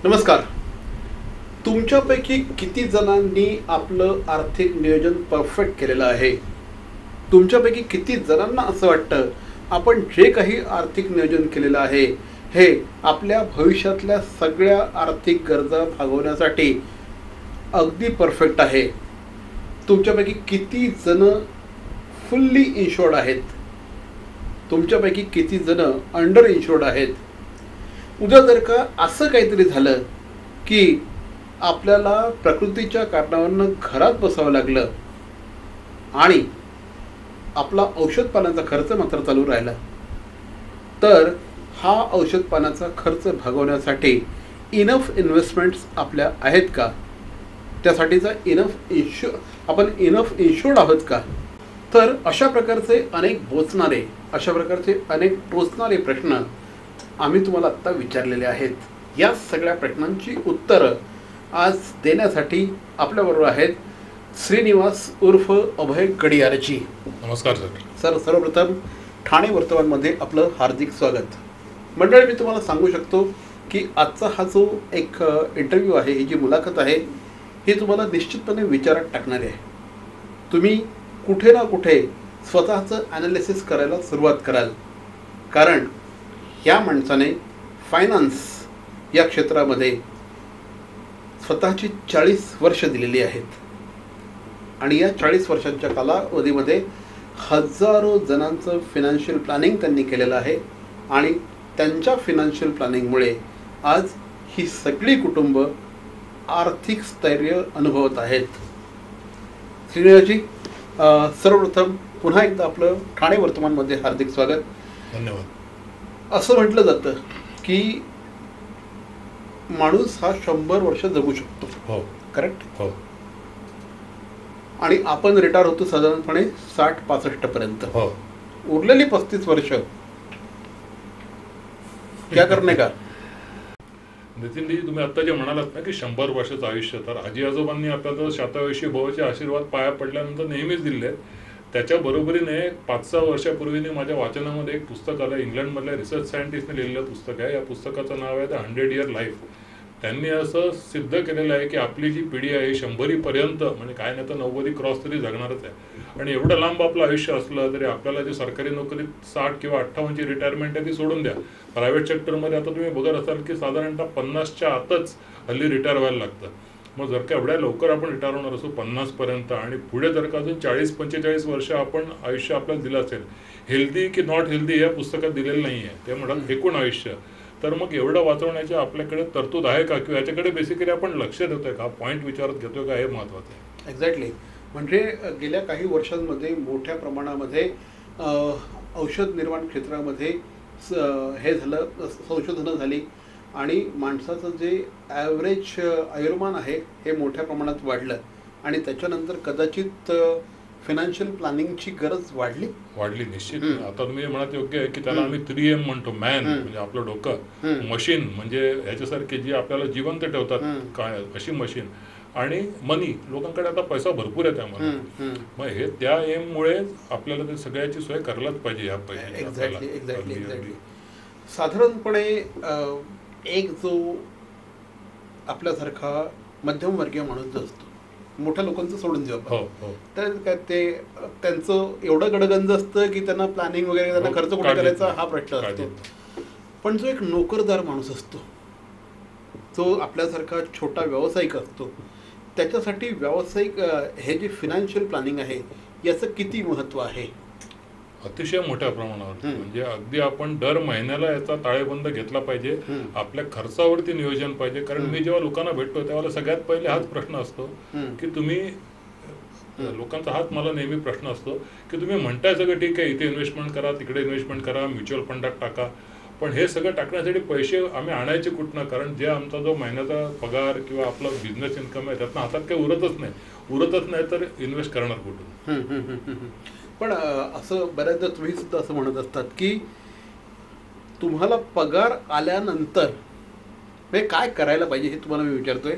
नमस्कार. तुमच्यापैकी किती जणांनी आपलं आर्थिक नियोजन परफेक्ट केलेलं आहे? तुमच्यापैकी किती जणांना असं वाटतं आपण जे काही आर्थिक नियोजन केलेलं आहे हे आपल्या भविष्यातल्या सगळ्या आर्थिक गरजा भागवण्यासाठी अगदी परफेक्ट आहे? तुमच्यापैकी किती जण फुल्ली इन्शुर्ड आहेत? तुमच्यापैकी किती जण अंडर इन्शुर्ड आहेत? उद्या जर का असं काहीतरी झालं की आपल्याला प्रकृतीच्या कारणावरून घरात बसावं लागलं आणि आपला औषध पाण्याचा खर्च मात्र चालू राहिला, तर हा औषध पाण्याचा खर्च भागवण्यासाठी इनफ इन्व्हेस्टमेंट्स आपल्या आहेत का? त्यासाठीचा आपण इनफ इन्शुर्ड आहोत का? तर अशा प्रकारचे अनेक बोचणारे, अशा प्रकारचे अनेक टोचणारे प्रश्न आम्ही तुम्हाला आत्ता विचारलेले आहेत. या सगळ्या प्रश्नांची उत्तरं आज देण्यासाठी आपल्याबरोबर आहेत श्रीनिवास उर्फ अभय गडियारजी. नमस्कार सर. सर, सर्वप्रथम ठाणे वर्तमानमध्ये आपलं हार्दिक स्वागत. मंडळी, मी तुम्हाला सांगू शकतो की आजचा हा जो एक इंटरव्ह्यू आहे, ही जी मुलाखत आहे, ही तुम्हाला निश्चितपणे विचारात टाकणारी आहे. तुम्ही कुठे ना कुठे स्वतःचं ॲनालिसिस करायला सुरुवात कराल, कारण या माणसाने फायनान्स या क्षेत्रामध्ये स्वतःची 40 वर्ष दिलेली आहेत आणि या 40 वर्षांच्या कालावधीमध्ये हजारो जणांचं फिनान्शियल प्लॅनिंग त्यांनी केलेलं आहे आणि त्यांच्या फिनान्शियल प्लॅनिंगमुळे आज ही सगळी कुटुंब आर्थिक स्थैर्य अनुभवत आहेत. श्रीनिवासजी, सर्वप्रथम पुन्हा एकदा आपलं ठाणे वर्तमानमध्ये हार्दिक स्वागत. धन्यवाद. असं म्हटलं जातं की माणूस हा 100 वर्ष जगू शकतो. हो. करेक्ट? हो. आणि आपण रिटायर होतो साधारणपणे 60-65 पर्यंत. हो. उरलेली 35 वर्ष क्या करणे का? नितीनजी, तुम्ही आता जे म्हणालात ना की 100 वर्षाचं आयुष्य, तर आजी आजोबांनी आपल्याला 100 भवाचे आशीर्वाद पाया पडल्यानंतर नेहमीच दिले आहेत. त्याच्या बरोबरीने 5-6 वर्षापूर्वीने माझ्या वाचनामध्ये एक पुस्तक आलं. इंग्लंडमधल्या रिसर्च सायंटिस्टने लिहिलेलं पुस्तक आहे. या पुस्तकाचं नाव आहे द 100 Year लाईफ. त्यांनी असं सिद्ध केलेलं आहे की आपली जी पिढी आहे 100पर्यंत, म्हणजे काय नाही तर 90 क्रॉस तरी जगणारच आहे. आणि एवढं लांब आपलं आयुष्य असलं तरी आपल्याला जे सरकारी नोकरीत 60 किंवा 58ची रिटायरमेंट आहे ती सोडून द्या. प्रायव्हेट सेक्टरमध्ये आता तुम्ही बघत असाल की साधारणतः 50च्या आतच हल्ली रिटायर व्हायला लागतं. मग जर का एवढ्या लवकर आपण रिटायर होणार असू 50पर्यंत आणि पुढे जर का अजून 40-45 वर्ष आपण आयुष्य आपल्याला दिलं असेल, हेल्दी की नॉट हेल्दी या पुस्तकात दिलेलं नाही आहे. ते म्हणतात एकूण आयुष्य. तर मग एवढं वाचवण्याची आपल्याकडे तरतूद आहे का, किंवा याच्याकडे बेसिकली आपण लक्ष देतोय का, पॉईंट विचारत घेतोय का, हे महत्त्वाचं आहे. एक्झॅक्टली. म्हणजे गेल्या काही वर्षांमध्ये मोठ्या प्रमाणामध्ये औषध निर्माण क्षेत्रामध्ये हे झालं, संशोधनं झाली आणि माणसाचं जे ॲव्हरेज आयुर्मान आहे हे मोठ्या प्रमाणात वाढलं आणि त्याच्यानंतर कदाचित फिनान्शियल प्लॅनिंगची गरज वाढली निश्चित. आता तुम्ही म्हणत योग्य आहे की त्याला आम्ही 3M म्हणतो. मॅन म्हणजे आपलं डोकं, मशीन म्हणजे ह्याच्यासारखे जी आपल्याला जिवंत ठेवतात काय अशी मशीन, आणि मनी, लोकांकडे आता पैसा भरपूर आहे त्यामध्ये. मग हे त्या एममुळे आपल्याला ते सगळ्याची सोय करायलाच पाहिजे या पैशाची. एक्झॅक्टली. साधारणपणे एक जो आपल्यासारखा मध्यमवर्गीय माणूस जो असतो, मोठ्या लोकांचं सोडून देऊ आपण, तर काय ते त्यांचं एवढं गडगंज असतं की त्यांना प्लॅनिंग वगैरे, त्यांना खर्च कुठे करायचा हा प्रश्न असतो. पण जो एक नोकरदार माणूस असतो, जो आपल्यासारखा छोटा व्यावसायिक असतो, त्याच्यासाठी व्यावसायिक हे जे फिनान्शियल प्लॅनिंग आहे याचं किती महत्त्व आहे? अतिशय मोठ्या प्रमाणावर. म्हणजे अगदी आपण दर महिन्याला याचा ताळेबंद घेतला पाहिजे. आपल्या खर्चावरती नियोजन पाहिजे. कारण मी जेव्हा लोकांना भेटतो तेव्हा सगळ्यात पहिले हाच प्रश्न असतो की तुम्ही, लोकांचा हाच मला नेहमी प्रश्न असतो की तुम्ही म्हणताय सगळं ठीक आहे, इथे इन्व्हेस्टमेंट करा, तिकडे इन्व्हेस्टमेंट करा, म्युच्युअल फंडात टाका, पण हे सगळं टाकण्यासाठी पैसे आम्ही आणायचे कुठनं? कारण जे आमचा जो महिन्याचा पगार किंवा आपला बिझनेस इन्कम आहे त्यातनं हातात काही उरतच नाही तर इन्व्हेस्ट करणार कुठून? पण असं बऱ्याचदा तुम्ही सुद्धा असं म्हणत असतात की तुम्हाला पगार आल्यानंतर म्हणजे काय करायला पाहिजे हे तुम्हाला मी विचारतोय.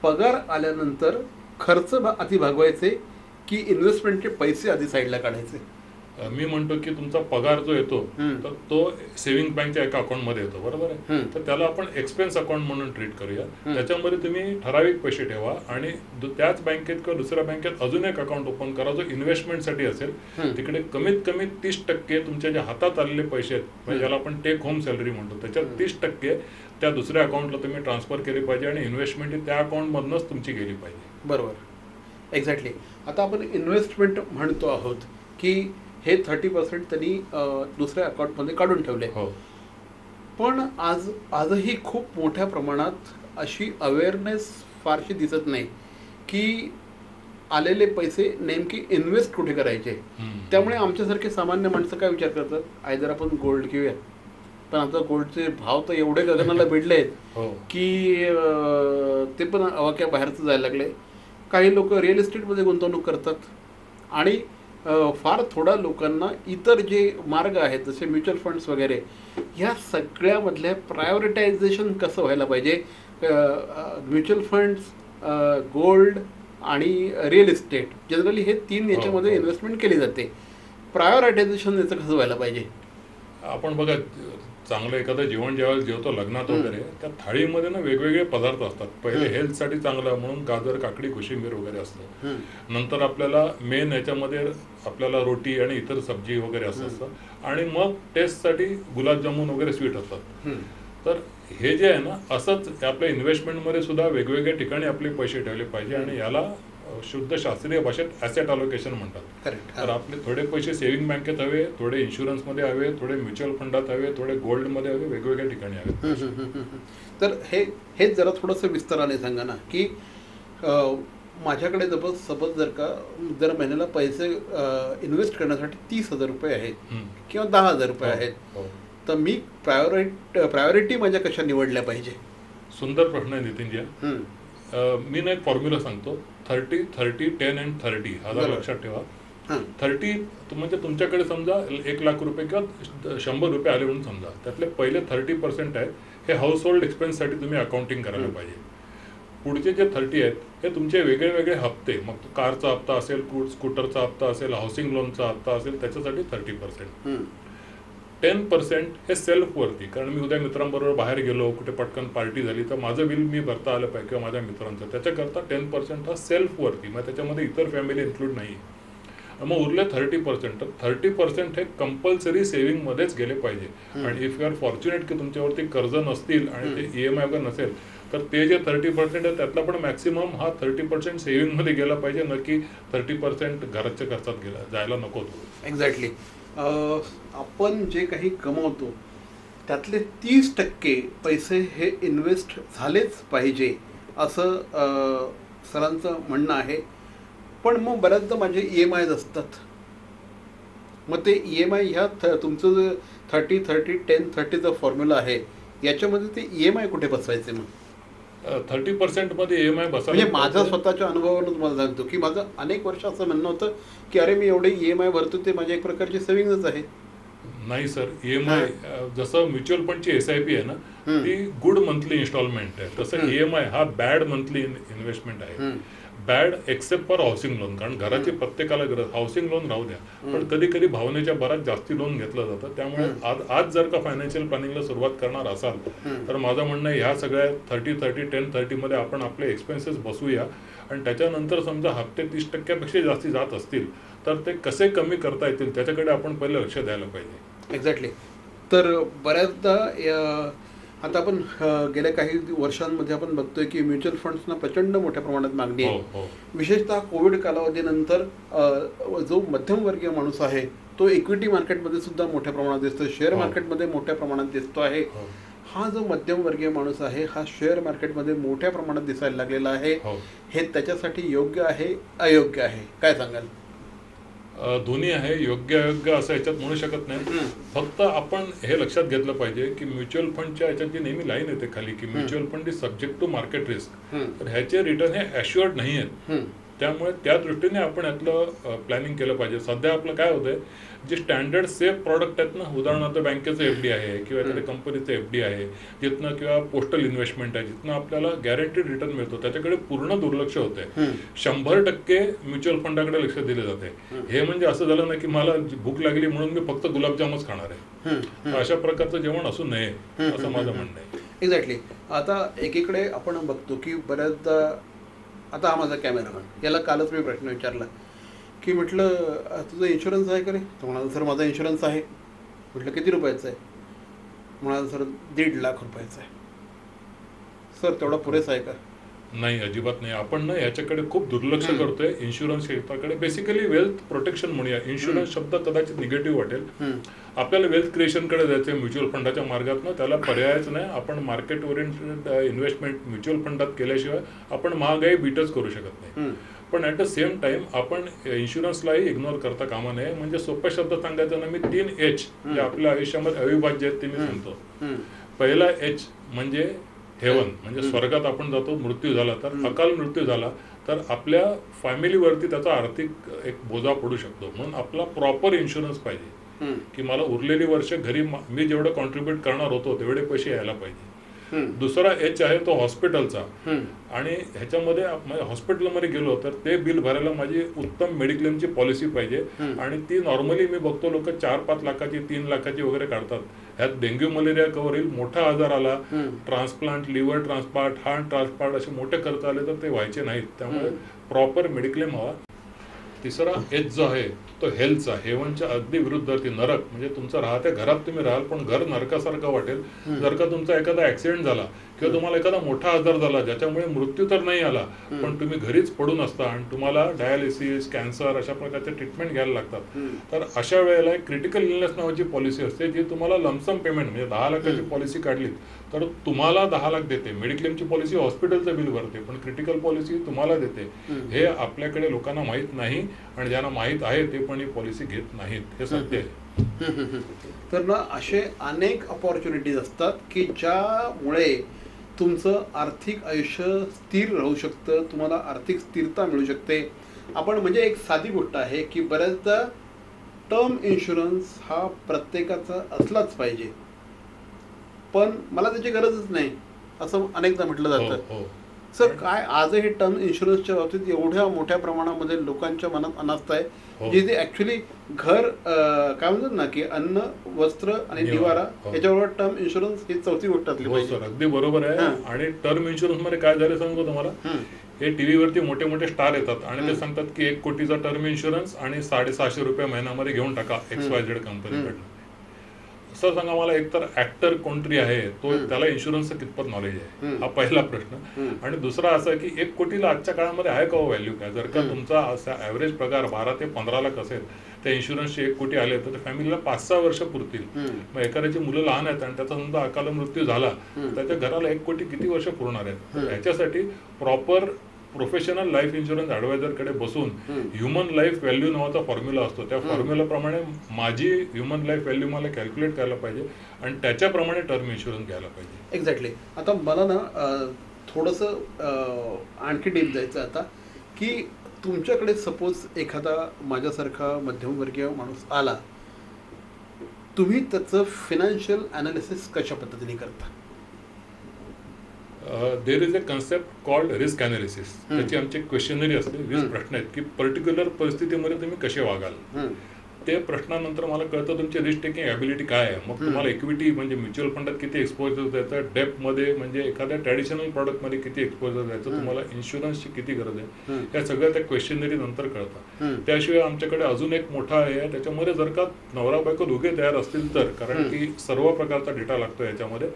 पगार आल्यानंतर खर्च आधी भागवायचे की इन्व्हेस्टमेंटचे पैसे आधी साईडला काढायचे? मी म्हणतो की तुमचा पगार जो येतो तर तो सेव्हिंग बँकच्या एका अकाउंटमध्ये येतो, बरोबर आहे. तर त्याला आपण एक्सपेन्स अकाउंट म्हणून ट्रीट करूया. त्याच्यामध्ये तुम्ही ठराविक पैसे ठेवा आणि त्याच बँकेत किंवा दुसऱ्या बँकेत अजून एक अकाउंट ओपन करा जो इन्व्हेस्टमेंटसाठी असेल. तिकडे कमीत कमी 30% तुमच्या जे हातात आलेले पैसे आहेत, म्हणजे ज्याला आपण टेक होम सॅलरी म्हणतो, त्याच्यात 30% त्या दुसऱ्या अकाउंटला तुम्ही ट्रान्सफर केली पाहिजे आणि इन्व्हेस्टमेंट ही त्या अकाउंटमधूनच तुमची गेली पाहिजे. बरोबर, एक्झॅक्टली. आता आपण इन्व्हेस्टमेंट म्हणतो आहोत की हे 30% त्यांनी दुसऱ्या अकाउंटमध्ये काढून ठेवले. हो, पण आजही खूप मोठ्या प्रमाणात अशी अवेअरनेस फारशी दिसत नाही की आलेले पैसे नेमकी इन्व्हेस्ट कुठे करायचे. त्यामुळे आमच्यासारखे सामान्य माणसं काय विचार करतात, आयदर आपण गोल्ड घेऊया, पण आता गोल्डचे भाव तर एवढे गगनाला भिडले आहेत की ते पण अवाक्या बाहेरचं जायला लागले. काही लोक रिअल इस्टेटमध्ये गुंतवणूक करतात आणि फार थोडा लोकांना इतर जे मार्ग आहेत जसे म्युच्युअल फंड्स वगैरे, ह्या सगळ्यामधल्या प्रायोरिटायझेशन कसं व्हायला पाहिजे. म्युच्युअल फंड्स, गोल्ड आणि रिअल इस्टेट, जनरली हे 3 याच्यामध्ये इन्व्हेस्टमेंट केली जाते. प्रायोरिटायझेशन याचं कसं व्हायला पाहिजे. आपण बघा, चांगलं एखादं जेवण जेवायला जेवतो लग्नात वगैरे, त्या थाळीमध्ये ना वेगवेगळे पदार्थ असतात. पहिले हेल्थसाठी चांगलं म्हणून गाजर, काकडी, कोशिंबीर वगैरे असतं. नंतर आपल्याला मेन याच्यामध्ये आपल्याला रोटी आणि इतर सब्जी वगैरे असं असतं. आणि मग टेस्टसाठी गुलाबजामुन वगैरे स्वीट असतात. तर हे जे आहे ना, असंच आपल्या इन्व्हेस्टमेंटमध्ये सुद्धा वेगवेगळ्या ठिकाणी आपले पैसे ठेवले पाहिजे आणि याला शुद्ध शास्त्रीय भाषेत ॲसेट अलोकेशन म्हणतात. तर आपले थोडे पैसे सेव्हिंग बँकेत हवे, थोडे इन्शुरन्समध्ये हवे, थोडे म्युच्युअल फंडात हवे, थोडे गोल्डमध्ये हवे, वेगवेगळ्या ठिकाणी हवे. तर हे जरा थोडंसं विस्ताराने सांगा ना की माझ्याकडे सपोज जर महिन्याला पैसे इन्व्हेस्ट करण्यासाठी 30,000 रुपये आहेत किंवा 10,000 रुपये आहेत, तर मी प्रायोरिटी माझ्या कशा निवडल्या पाहिजे. सुंदर प्रश्न आहे नितीनजी. मी ना एक फॉर्म्युला सांगतो, 30, 30, 10 and 30 हा लक्षात ठेवा. 30 म्हणजे तुमच्याकडे समजा 1,00,000 रुपये किंवा 100 रुपये आले म्हणून समजा, त्यातले पहिले 30% आहेत हे हाऊस होल्ड एक्सपेन्ससाठी तुम्ही अकाउंटिंग करायला पाहिजे. पुढचे जे 30 आहेत हे तुमचे वेगळे वेगळे हप्ते, मग कारचा हप्ता असेल, स्कूटरचा हप्ता असेल, हाऊसिंग लोनचा हप्ता असेल, त्याच्यासाठी 30%. 10% हे सेल्फवरती, कारण मी उद्या मित्रांबरोबर बाहेर गेलो, कुठे पटकन पार्टी झाली तर माझं बिल मी भरता आलं पाहिजे किंवा माझ्या मित्रांचं, त्याच्याकरता 10% हा सेल्फवरती, मग त्याच्यामध्ये इतर फॅमिली इन्क्लूड नाही. मग उरले 30%. तर 30% हे कंपल्सरी सेव्हिंगमध्येच गेले पाहिजे. आणि इफ यू आर फॉर्च्युनेट की तुमच्यावरती कर्ज नसतील आणि ते EMI वगैरे नसेल, तर ते जे 30% आहे त्यातला पण मॅक्सिमम हा 30% सेव्हिंगमध्ये गेला पाहिजे, नक्की 30% घराच्या खर्चात जायला नको. एक्झॅक्टली. आपण जे काही कमवतो त्यातले 30% पैसे हे इन्व्हेस्ट झालेच पाहिजे असं सरांचं म्हणणं आहे. पण मग बऱ्याचदा माझे EMIs असतात, मग ते EMI ह्या तुमचं जे 30, 30, 10, 30चा फॉर्म्युला आहे याच्यामध्ये ते EMI कुठे बसवायचे. मग 30% मध्ये EMI बसायला, म्हणजे माझ्या स्वतःच्या अनुभवावरून तुम्हाला सांगतो की माझं अनेक वर्ष असं म्हणणं होतं की अरे मी एवढे EMI भरतो, ते माझ्या एक प्रकारची सेव्हिंगच आहे. नाही सर, EMI जसं म्युच्युअल फंडची SIP आहे ना, ती गुड मंथली इन्स्टॉलमेंट आहे, तसं EMI हा बॅड मंथली इन्व्हेस्टमेंट आहे. Bad except for housing loan, कारण घराची प्रत्येकाला गरज, हाऊसिंग लोन राहू द्या, पण कधी कधी भावनेच्या भरात जास्ती लोन घेतलं जातं. त्यामुळे आज जर का फायनान्शियल प्लॅनिंगला सुरुवात करणार असाल तर माझं म्हणणं आहे ह्या सगळ्या 30, 30, 10, 30 मध्ये आपण आपले एक्सपेन्सेस बसूया आणि त्याच्यानंतर समजा हप्ते 30% जास्ती जात असतील तर ते कसे कमी करता येतील त्याच्याकडे आपण पहिले लक्ष द्यायला पाहिजे. एक्झॅक्टली. तर बऱ्याचदा आता आपण गेल्या काही वर्षांमध्ये आपण बघतोय की म्युच्युअल फंड्सना प्रचंड मोठ्या प्रमाणात मागणी आहे. विशेषतः कोविड कालावधीनंतर जो मध्यमवर्गीय माणूस आहे तो इक्विटी मार्केटमध्ये सुद्धा मोठ्या प्रमाणात दिसतो, शेअर मार्केटमध्ये मोठ्या प्रमाणात दिसतो आहे. हा जो मध्यमवर्गीय माणूस आहे हा शेअर मार्केटमध्ये मोठ्या प्रमाणात दिसायला लागलेला आहे. हे त्याच्यासाठी योग्य आहे अयोग्य आहे, काय सांगाल. दोन्ही आहे, योग्य अयोग्य असं याच्यात म्हणू शकत नाही. फक्त आपण हे लक्षात घेतलं पाहिजे की म्युच्युअल फंडच्या याच्यात जी नेहमी लाईन येते खाली की mutual fund is subject to market risk, तर ह्याचे रिटर्न हे ॲश्युअर्ड नाही आहेत. त्यामुळे त्या दृष्टीने आपण यातलं प्लॅनिंग केलं पाहिजे. सध्या आपलं काय होतंय, जे स्टँडर्ड सेफ प्रॉडक्ट आहेत ना, उदाहरणार्थ बँकेचं FD आहे किंवा एखाद्या कंपनीचं FD आहे, जिथनं किंवा पोस्टल इन्व्हेस्टमेंट आहे, जिथनं आपल्याला गॅरंटीड रिटर्न मिळतो, त्याच्याकडे पूर्ण दुर्लक्ष होतंय. 100% म्युच्युअल फंडाकडे लक्ष दिले जाते. हे म्हणजे असं झालं ना की मला भूक लागली म्हणून मी फक्त गुलाबजामच खाणार आहे, अशा प्रकारचं जेवण असू नये असं माझं म्हणणं आहे. एक्झॅक्टली. आता एकीकडे आपण बघतो की बऱ्याचदा, आता हा माझा कॅमेरामॅन, याला कालच मी प्रश्न विचारला की म्हटलं तुझा इन्शुरन्स आहे का रे? तो म्हणाला सर माझा इन्शुरन्स आहे. म्हटलं किती रुपयाचा आहे? म्हणाला सर 1.5 लाख रुपयाचा आहे. सर तेवढा पुरेसा आहे का? नाही, अजिबात नाही. आपण ना याच्याकडे खूप दुर्लक्ष करतोय इन्शुरन्स क्षेत्राकडे. बेसिकली वेल्थ प्रोटेक्शन म्हणूया. इन्शुरन्स शब्द कदाचित निगेटिव्ह वाटेल. आपल्याला वेल्थ क्रिएशनकडे जायचं आहे म्युच्युअल फंडाच्या मार्गातनं, त्याला पर्यायच नाही. आपण मार्केट ओरिएंटेड इन्व्हेस्टमेंट म्युच्युअल फंडात केल्याशिवाय आपण महागाई बीटच करू शकत नाही. पण ॲट द सेम टाइम आपण इन्शुरन्सलाही इग्नोर करता कामा नये. म्हणजे सोप्या शब्दात सांगायचं ना, मी 3 H जे आपल्या आयुष्यामध्ये अविभाज्य आहेत ते मी सांगतो. पहिला H म्हणजे हेवन, म्हणजे स्वर्गात आपण जातो. मृत्यू झाला तर, अकाल मृत्यू झाला तर आपल्या फॅमिलीवरती त्याचा आर्थिक एक बोजा पडू शकतो. म्हणून आपला प्रॉपर इन्शुरन्स पाहिजे की मला उरलेली वर्ष घरी मी जेवढं कॉन्ट्रीब्युट करणार होतो तेवढे पैसे यायला पाहिजे. दुसरा H आहे तो हॉस्पिटलचा. आणि ह्याच्यामध्ये हॉस्पिटलमध्ये गेलो तर ते बिल भरायला माझी उत्तम मेडिक्लेमची पॉलिसी पाहिजे. आणि ती नॉर्मली मी बघतो लोक 4-5 लाखाची 3 लाखाची वगैरे काढतात. ह्यात डेंग्यू मलेरिया कव्हर होईल, मोठा आजार आला, transplant, liver transplant, heart transplant असे मोठे खर्च आले तर ते व्हायचे नाहीत. त्यामुळे प्रॉपर मेडिक्लेम हवा. तिसरा H जो आहे तो हेल्थचा. हेवनच्या अगदी विरुद्ध ती नरक, म्हणजे तुमचं राहत्या घरात तुम्ही राहाल पण घर नरकासारखं वाटेल. जर का तुमचा एखादा ऍक्सिडेंट झाला किंवा तुम्हाला एखादा मोठा आजार झाला ज्याच्यामुळे मृत्यू तर नाही आला पण तुम्ही घरीच पडून असता आणि तुम्हाला डायलिसिस, कॅन्सर अशा प्रकारचे ट्रीटमेंट घ्यायला लागतात, तर अशा वेळेला एक क्रिटिकल इलनेस नावाची पॉलिसी असते जी तुम्हाला लमसम पेमेंट, म्हणजे 10 लाखाची पॉलिसी काढली तर तुम्हाला 10 लाख देते. मेडिक्लेमची पॉलिसी हॉस्पिटलचं बिल भरते पण क्रिटिकल पॉलिसी तुम्हाला देते. हे आपल्याकडे लोकांना माहीत नाही आणि ज्यांना माहीत आहे ते पण ही पॉलिसी घेत नाहीत, हे सत्य आहे. तर ना असे अनेक अपॉर्च्युनिटीज असतात की ज्यामुळे तुमचं आर्थिक आयुष्य स्थिर राहू शकतं, तुम्हाला आर्थिक स्थिरता मिळू शकते. आपण म्हणजे एक साधी गोष्ट आहे की बऱ्याचदा टर्म इन्शुरन्स हा प्रत्येकाचा असलाच पाहिजे, पण मला त्याची गरजच नाही असं अनेकदा म्हटलं जातं. सर काय आजही टर्म इन्शुरन्सच्या बाबतीत एवढ्या मोठ्या प्रमाणामध्ये लोकांच्या मनात अनास्था आहे जी ते ऍक्च्युली घर काय म्हणतात ना की अन्न, वस्त्र आणि निवारा याच्याबरोबर टर्म इन्शुरन्स ही चौथी गोष्ट असली पाहिजे. अगदी बरोबर आहे. आणि टर्म इन्शुरन्स मध्ये काय झालं सांगतो तुम्हाला, हे टीव्हीवरती मोठे मोठे स्टार येतात आणि ते सांगतात की 1 कोटीचा टर्म इन्शुरन्स आणि 750 रुपये महिन्यामध्ये घेऊन टाका XYZ कंपनीकडनं. असं सांगा मला, एकतर ऍक्टर कोणतरी आहे तो, त्याला इन्शुरन्सचं कितपत नॉलेज आहे, हा पहिला प्रश्न. आणि दुसरा असा की 1 कोटीला आजच्या काळामध्ये आहे का व्हॅल्यू काय? जर का तुमचा असा ऍव्हरेज पगार 12 ते 15 लाख असेल, त्या इन्शुरन्सचे 1 कोटी आले तर फॅमिलीला 5-6 वर्ष पुरतील. मग एखाद्याची मुलं लहान आहेत आणि त्याचा समजा अकाल मृत्यू झाला त्याच्या घराला 1 कोटी किती वर्ष पुरणार आहेत? याच्यासाठी प्रॉपर प्रोफेशनल लाईफ इन्शुरन्स ॲडवायझरकडे बसून ह्युमन लाईफ व्हॅल्यू नावाचा फॉर्म्युला असतो, त्या फॉर्म्युलाप्रमाणे माझी ह्युमन लाईफ व्हॅल्यू मला कॅल्क्युलेट करायला पाहिजे आणि त्याच्याप्रमाणे टर्म इन्शुरन्स घ्यायला पाहिजे. एक्झॅक्टली. आता मला ना थोडंसं आणखी डीप जायचं आता की तुमच्याकडे सपोज एखादा माझ्यासारखा मध्यमवर्गीय माणूस आला, तुम्ही त्याचं फायनान्शियल ॲनालिसिस कशा पद्धतीने करता? There is a concept called risk analysis. त्याची आमची क्वेश्चनरी असते, 20 प्रश्न आहेत की पर्टिक्युलर परिस्थितीमध्ये तुम्ही कसे वागाल. ते प्रश्नानंतर मला कळतं तुमची रिस्क टेकिंग ॲबिलिटी काय आहे. मग तुम्हाला इक्विटी म्हणजे म्युच्युअल फंडात किती एक्सपोजर द्यायचं, डेप्टमध्ये म्हणजे एखाद्या ट्रॅडिशनल प्रॉडक्टमध्ये किती एक्सपोजर द्यायचं, तुम्हाला इन्शुरन्सची किती गरज आहे, या सगळ्या त्या क्वेश्चनरी नंतर कळतं. त्याशिवाय आमच्याकडे अजून एक मोठा आहे, त्याच्यामध्ये जर का नवरा बायको दोघे तयार असतील तर, कारण की सर्व प्रकारचा डेटा लागतो याच्यामध्ये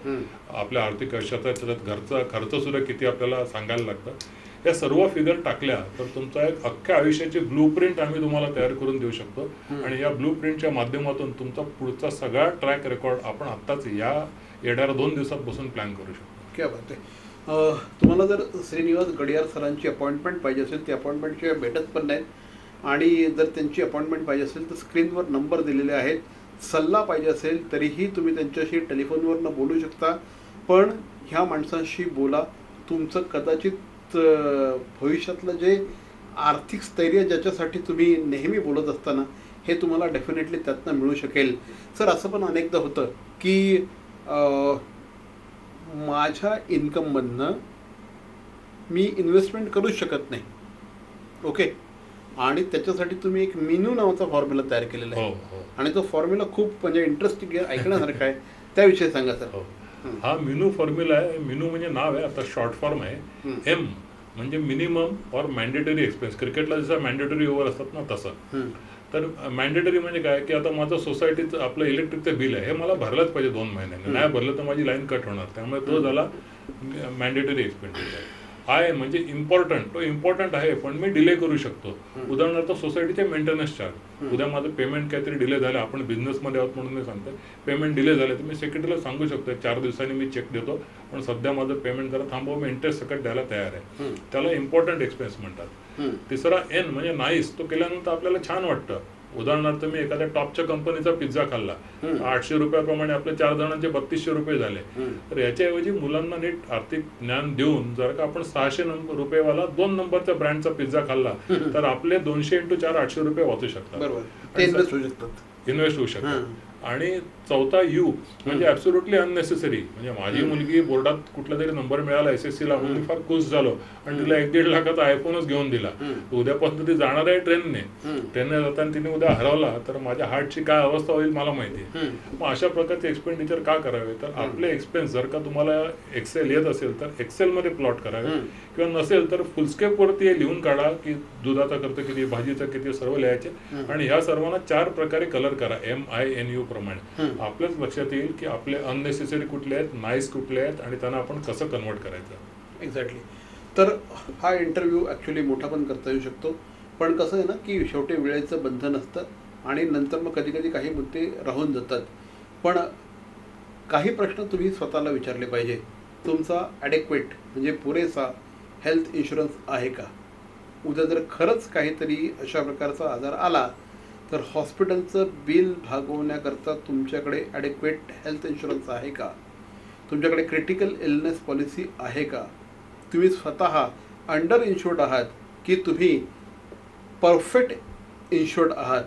आपल्या आर्थिक आयुष्याचा, त्याच्यात घरचा खर्च सुद्धा किती आपल्याला सांगायला लागतं. या सर्व फिगर टाकल्या तर तुमचा एक अख्ख्या आयुष्याची ब्लूप्रिंट आम्ही तुम्हाला तयार करून देऊ शकतो आणि या ब्लूप्रिंटच्या माध्यमातून तुमचा पुढचा सगळा ट्रॅक रेकॉर्ड आपण आत्ताच या येणाऱ्या 2 दिवसात बसून प्लॅन करू शकतो. क्या बात आहे. तुम्हाला जर श्रीनिवास गडियार सरांची अपॉइंटमेंट पाहिजे असेल, ती अपॉइंटमेंटशिवाय भेटत पण नाहीत आणि जर त्यांची अपॉइंटमेंट पाहिजे असेल तर स्क्रीनवर नंबर दिलेले आहेत. सल्ला पाहिजे असेल तरीही तुम्ही त्यांच्याशी टेलिफोनवरनं बोलू शकता. पण ह्या माणसांशी बोला, तुमचं कदाचित भविष्यातलं जे आर्थिक स्थैर्य ज्याच्यासाठी तुम्ही नेहमी बोलत असताना हे तुम्हाला डेफिनेटली त्यातनं मिळू शकेल. सर, असं पण अनेकदा होतं की माझ्या इन्कममधनं मी इन्व्हेस्टमेंट करूच शकत नाही, ओके, आणि त्याच्यासाठी तुम्ही एक मिनू नावाचा फॉर्म्युला तयार केलेला आहे. आणि तो फॉर्म्युला खूप म्हणजे इंटरेस्टिंग आहे, ऐकण्यासारखा आहे. त्याविषयी सांगा सर. हा मिनू फॉर्म्युला आहे. मिनू म्हणजे नाव आहे, आता शॉर्ट फॉर्म आहे. एम म्हणजे मिनिमम और मॅन्डेटरी एक्सपेन्स. क्रिकेटला जसं मॅन्डेटरी ओव्हर असतात ना तसं. तर मॅन्डेटरी म्हणजे काय की आता माझं सोसायटीचं आपलं इलेक्ट्रिकचं बिल आहे, हे मला भरलंच पाहिजे 2 महिन्यांनी. नाही भरलं तर माझी लाईन कट होणार. त्यामुळे तो झाला मॅन्डेटरी एक्सपेंडिचर. आय म्हणजे इम्पॉर्टंट. तो इम्पॉर्टंट आहे पण मी डिले करू शकतो. उदाहरणार्थ सोसायटीचे मेंटेनन्स चार्ज. उद्या माझं पेमेंट काहीतरी डिले झालं, आपण बिझनेसमध्ये आहोत म्हणून मी सांगतो, पेमेंट डिले झालं तर मी सेक्रेटरीला सांगू शकतो 4 दिवसांनी मी चेक देतो, पण सध्या माझं पेमेंट जरा थांबव, मी इंटरेस्ट सकट द्यायला तयार आहे. त्याला इम्पॉर्टंट एक्सपेन्स म्हणतात. तिसरा एन म्हणजे नाईस. तो केल्यानंतर आपल्याला छान वाटतं. उदाहरणार्थ मी एखाद्या टॉपच्या कंपनीचा पिझ्झा खाल्ला, 800 रुपयाप्रमाणे आपले 4 जणांचे 3200 रुपये झाले. तर याच्याऐवजी मुलांना नीट आर्थिक ज्ञान देऊन जर का आपण 600 रुपयेवाला 2 नंबरच्या ब्रँडचा पिझ्झा खाल्ला तर आपले 200 × 4 800 रुपये वाचू शकतात, इन्व्हेस्ट होऊ शकतात. आणि चौथा यू म्हणजे ॲब्सोल्युटली अननेसेसरी. म्हणजे माझी मुलगी बोर्डात कुठला तरी नंबर मिळाला SSC ला, म्हणून फार खुश झालो आणि तिला 1-1.5 लाखाचा आयफोनच घेऊन दिला. उद्यापासून ती जाणार आहे ट्रेनने जाताना तिने उद्या हरवला तर माझ्या हार्टची काय अवस्था होईल मला माहिती आहे. मग अशा प्रकारचे एक्सपेंडिचर का करावे? तर आपले एक्सपेन्स जर का तुम्हाला एक्सेल येत असेल तर एक्सेलमध्ये प्लॉट करावे, किंवा नसेल तर फुलस्केपवरती हे लिहून काढा की दुधाचा खर्च किती, भाजीचा किती, सर्व लिहायचे. आणि ह्या सर्वांना 4 प्रकारे कलर करा MINU प्रमाणे. आपल्याच लक्षात येईल की आपले अननेसेसरी कुठले आहेत, नाईस कुठले आहेत आणि त्यांना आपण कसं कन्वर्ट करायचं. एक्झॅक्टली. तर हा इंटरव्ह्यू ॲक्च्युली मोठा पण करता येऊ शकतो, पण कसं आहे ना की शेवटी वेळेचं बंधन असतं आणि नंतर मग कधी कधी काही मुद्दे राहून जातात. पण काही प्रश्न तुम्ही स्वतःला विचारले पाहिजे. तुमचा ॲडेक्वेट म्हणजे पुरेसा हेल्थ इन्शुरन्स आहे का? उद्या जर खरंच काहीतरी अशा प्रकारचा आजार आला तर हॉस्पिटलचं बिल भागवण्याकरता तुमच्याकडे ॲडेक्वेट हेल्थ इन्शुरन्स आहे का? तुमच्याकडे क्रिटिकल इलनेस पॉलिसी आहे का? तुम्ही स्वतः अंडर इन्शुर्ड आहात की तुम्ही परफेक्ट इन्शुर्ड आहात?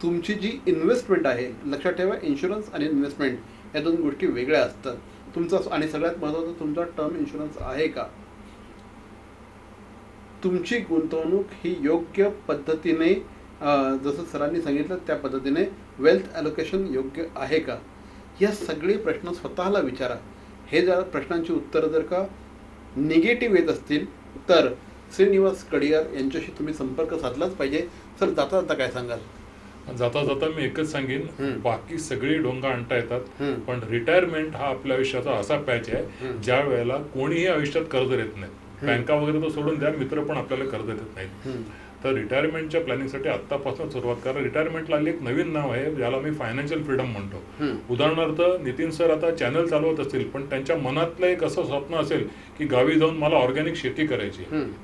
तुमची जी इन्व्हेस्टमेंट आहे, लक्षात ठेवा इन्शुरन्स आणि इन्व्हेस्टमेंट या 2 गोष्टी वेगळ्या असतात. तुमचा आणि सगळ्यात महत्त्वाचं तुमचा टर्म इन्शुरन्स आहे का? तुमची गुंतवणूक ही योग्य पद्धतीने जसं सरांनी सांगितलं त्या पद्धतीने वेल्थ ॲलोकेशन योग्य आहे का? या सगळे प्रश्न स्वतःला विचारा. हे जर प्रश्नांची उत्तरं जर का निगेटिव्ह येत असतील तर श्रीनिवास कडियार यांच्याशी तुम्ही संपर्क साधलाच पाहिजे. सर, जाता जाता काय सांगाल? जाता जाता मी एकच सांगेन, बाकी सगळी डोंगा आणता येतात पण रिटायरमेंट हा आपल्या आयुष्याचा असा पॅच आहे ज्या वेळेला कोणीही आयुष्यात कर्ज देत नाही. बँका वगैरे तर सोडून द्या, मित्र पण आपल्याला कर्ज देत नाहीत. तर रिटायरमेंटच्या प्लॅनिंगसाठी आत्तापासून सुरुवात करा. रिटायरमेंटला एक नवीन नाव आहे ज्याला मी फायनान्शियल फ्रीडम म्हणतो. उदाहरणार्थ नितीन सर आता चॅनल चालवत असतील पण त्यांच्या मनातलं एक असं स्वप्न असेल की गावी जाऊन मला ऑर्गॅनिक शेती करायची,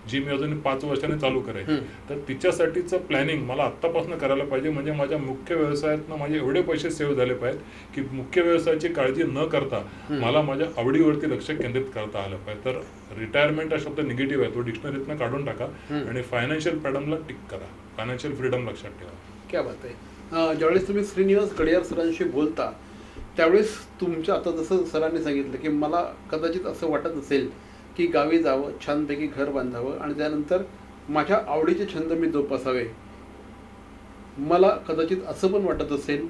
जी मी अजून 5 वर्षांनी चालू करायची. तर तिच्यासाठीचं प्लॅनिंग मला आत्तापासून करायला पाहिजे. म्हणजे माझ्या मुख्य व्यवसायातनं माझे एवढे पैसे सेव्ह झाले पाहिजेत की मुख्य व्यवसायाची काळजी न करता मला माझ्या आवडीवरती लक्ष केंद्रित करता आलं पाहिजे. तर रिटायरमेंट हा शब्द निगेटिव्ह आहे, तो डिक्शनरीतनं काढून टाका आणि फायनान्शियल फ्रीडमला टिक करा. फायनान्शियल फ्रीडम लक्षात ठेवा. क्या बात आहे. ज्यावेळेस तुम्ही श्रीनिवास कडियार सरांशी बोलता त्यावेळेस तुमच्या, आता जसं सरांनी सांगितलं की मला कदाचित असं वाटत असेल की गावी जावं, छानपैकी घर बांधावं आणि त्यानंतर माझ्या आवडीचे छंद मी जोपासावे. मला कदाचित असं पण वाटत असेल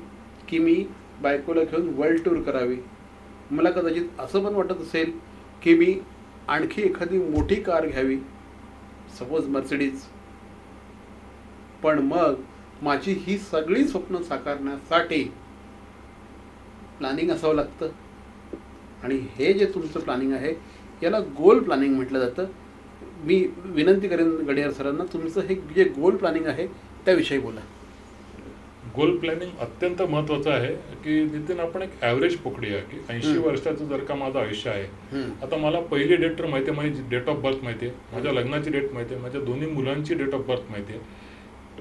की मी बायकोला घेऊन वर्ल्ड टूर करावी. मला कदाचित असं पण वाटत असेल की मी आणखी एखादी मोठी कार घ्यावी, सपोज मर्सिडीज. पण मग माझी ही सगळी स्वप्न साकारण्यासाठी प्लॅनिंग असावं लागतं. आणि हे जे तुमचं प्लॅनिंग आहे याला गोल प्लॅनिंग म्हटलं जातं. मी विनंती करेन गडियार सरांना, तुमचं हे जे गोल प्लॅनिंग आहे त्याविषयी बोला. गोल प्लॅनिंग अत्यंत महत्त्वाचं आहे की नितीन आपण एक ॲव्हरेज पकडूया की 80 वर्षाचं जर का माझं आयुष्य आहे. आता मला पहिली डेट तर माहिती आहे, माझी डेट ऑफ बर्थ माहिती आहे, माझ्या लग्नाची डेट माहिती आहे, माझ्या दोन्ही मुलांची डेट ऑफ बर्थ माहिती आहे.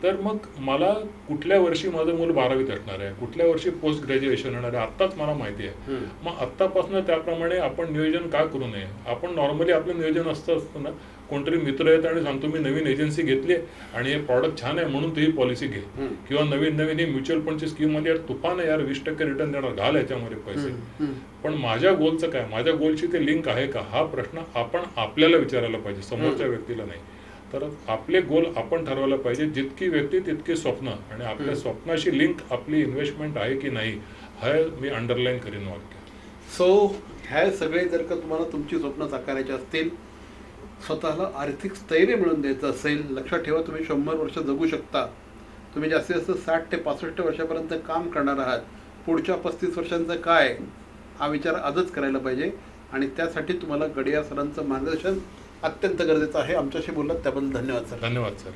तर मग मला कुठल्या वर्षी माझं मूल 12वीत असणार आहे, कुठल्या वर्षी पोस्ट ग्रॅज्युएशन होणार आहे, आत्ताच मला माहिती आहे. मग आत्तापासून त्याप्रमाणे आपण नियोजन का करू नये? आपण नॉर्मली आपलं नियोजन असतं ना, कोणतरी मित्र येत आणि सांगतो मी नवीन एजन्सी घेतली आणि हे प्रॉडक्ट छान आहे म्हणून ती पॉलिसी घे, किंवा नवीन नवीन ही म्युच्युअल फंडची स्कीम मध्ये तुफान यार 20% रिटर्न देणार, घाल याच्यामध्ये पैसे. पण माझ्या गोलचं काय, माझ्या गोलची ते लिंक आहे का, हा प्रश्न आपण आपल्याला विचारायला पाहिजे, समोरच्या व्यक्तीला नाही. तर आपले गोल आपण ठरवायला पाहिजे. जितकी व्यक्ती तितकी स्वप्न, आणि आपल्या स्वप्नाशी लिंक आपली इन्व्हेस्टमेंट आहे की नाही, हे मी अंडरलाईन करीन वाक्य. सो ह्या सगळे जर का तुम्हाला तुमची स्वप्न साकारायची असतील, स्वतःला आर्थिक स्थैर्य मिळवून द्यायचं असेल, लक्षात ठेवा तुम्ही 100 वर्ष जगू शकता. तुम्ही जास्तीत जास्त 60 ते 65 वर्षापर्यंत काम करणार आहात. पुढच्या 35 वर्षांचं काय, हा विचार आजच करायला पाहिजे. आणि त्यासाठी तुम्हाला गडियार सरांचं मार्गदर्शन अत्यंत गरजेचं आहे. आमच्याशी बोललात त्याबद्दल धन्यवाद सर. धन्यवाद सर.